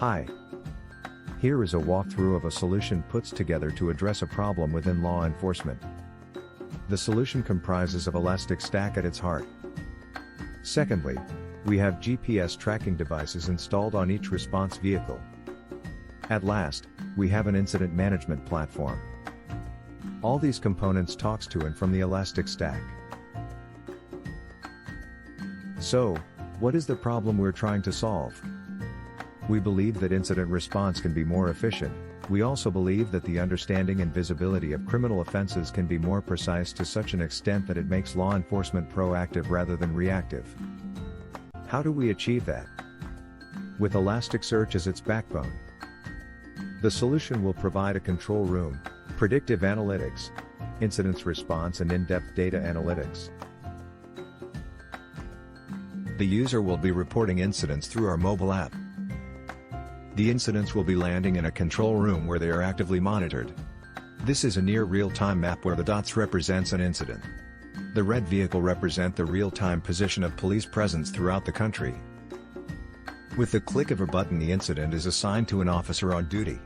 Hi. Here is a walkthrough of a solution put together to address a problem within law enforcement. The solution comprises of Elasticsearch at its heart. Secondly, we have GPS tracking devices installed on each response vehicle. At last, we have an incident management platform. All these components talks to and from the Elasticsearch. So, what is the problem we're trying to solve? We believe that incident response can be more efficient. We also believe that the understanding and visibility of criminal offenses can be more precise to such an extent that it makes law enforcement proactive rather than reactive. How do we achieve that? With Elasticsearch as its backbone. The solution will provide a control room, predictive analytics, incidence response and in-depth data analytics. The user will be reporting incidents through our mobile app. The incidents will be landing in a control room where they are actively monitored. This is a near real-time map where the dots represents an incident. The red vehicle represent the real-time position of police presence throughout the country. With the click of a button, the incident is assigned to an officer on duty.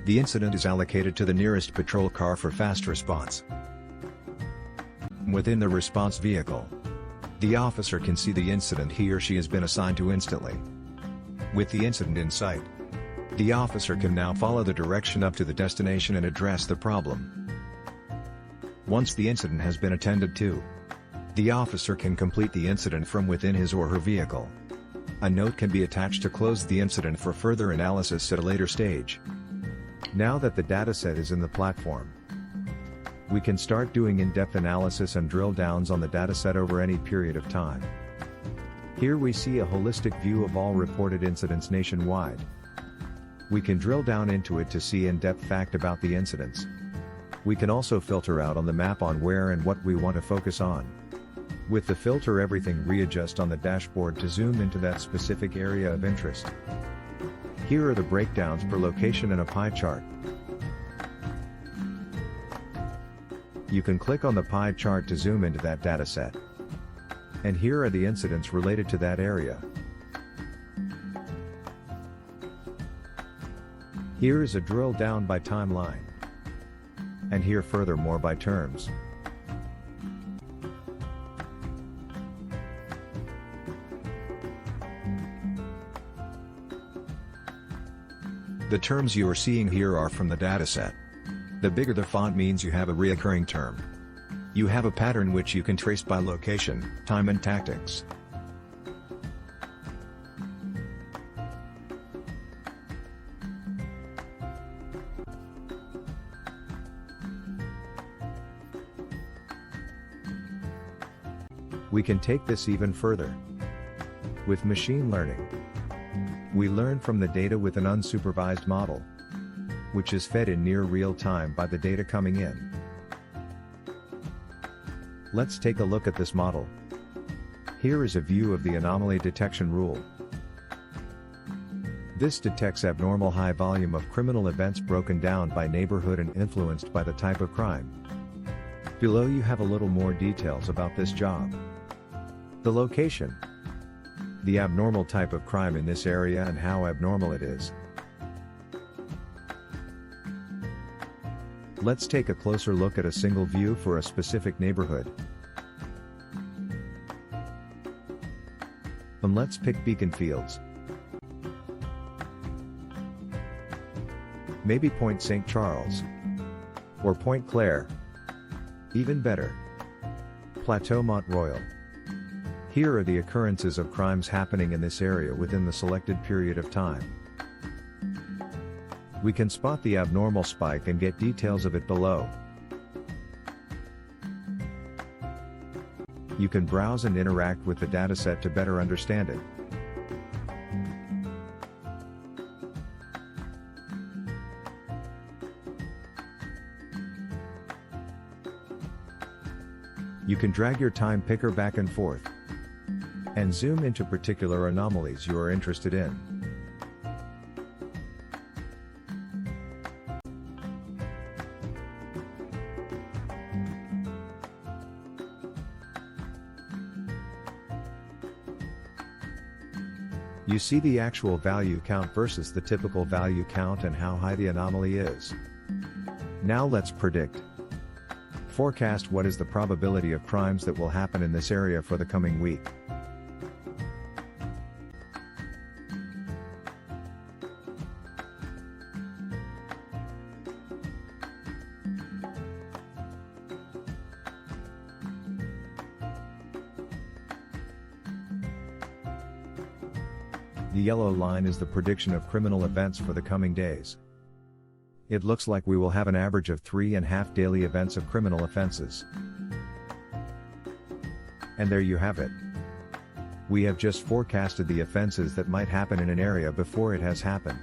The incident is allocated to the nearest patrol car for fast response. Within the response vehicle, the officer can see the incident he or she has been assigned to instantly. With the incident in sight, the officer can now follow the direction up to the destination and address the problem. Once the incident has been attended to, the officer can complete the incident from within his or her vehicle. A note can be attached to close the incident for further analysis at a later stage. Now that the dataset is in the platform, we can start doing in-depth analysis and drill downs on the dataset over any period of time. Here we see a holistic view of all reported incidents nationwide. We can drill down into it to see in-depth fact about the incidents. We can also filter out on the map on where and what we want to focus on. With the filter, everything readjust on the dashboard to zoom into that specific area of interest. Here are the breakdowns per location and a pie chart. You can click on the pie chart to zoom into that dataset. And here are the incidents related to that area. Here is a drill down by timeline. And here furthermore by terms. The terms you are seeing here are from the dataset. The bigger the font means you have a recurring term. You have a pattern which you can trace by location, time and tactics. We can take this even further. With machine learning, we learn from the data with an unsupervised model, which is fed in near real time by the data coming in. Let's take a look at this model. Here is a view of the anomaly detection rule. This detects abnormal high volume of criminal events broken down by neighborhood and influenced by the type of crime. Below you have a little more details about this job. The location, the abnormal type of crime in this area and how abnormal it is. Let's take a closer look at a single view for a specific neighborhood. And let's pick Beacon Fields. Maybe Point St. Charles. Or Point Claire. Even better, Plateau Mont Royal. Here are the occurrences of crimes happening in this area within the selected period of time. We can spot the abnormal spike and get details of it below. You can browse and interact with the dataset to better understand it. You can drag your time picker back and forth and zoom into particular anomalies you are interested in. You see the actual value count versus the typical value count and how high the anomaly is. Now let's predict. Forecast what is the probability of crimes that will happen in this area for the coming week. The yellow line is the prediction of criminal events for the coming days. It looks like we will have an average of 3.5 daily events of criminal offenses. And there you have it. We have just forecasted the offenses that might happen in an area before it has happened.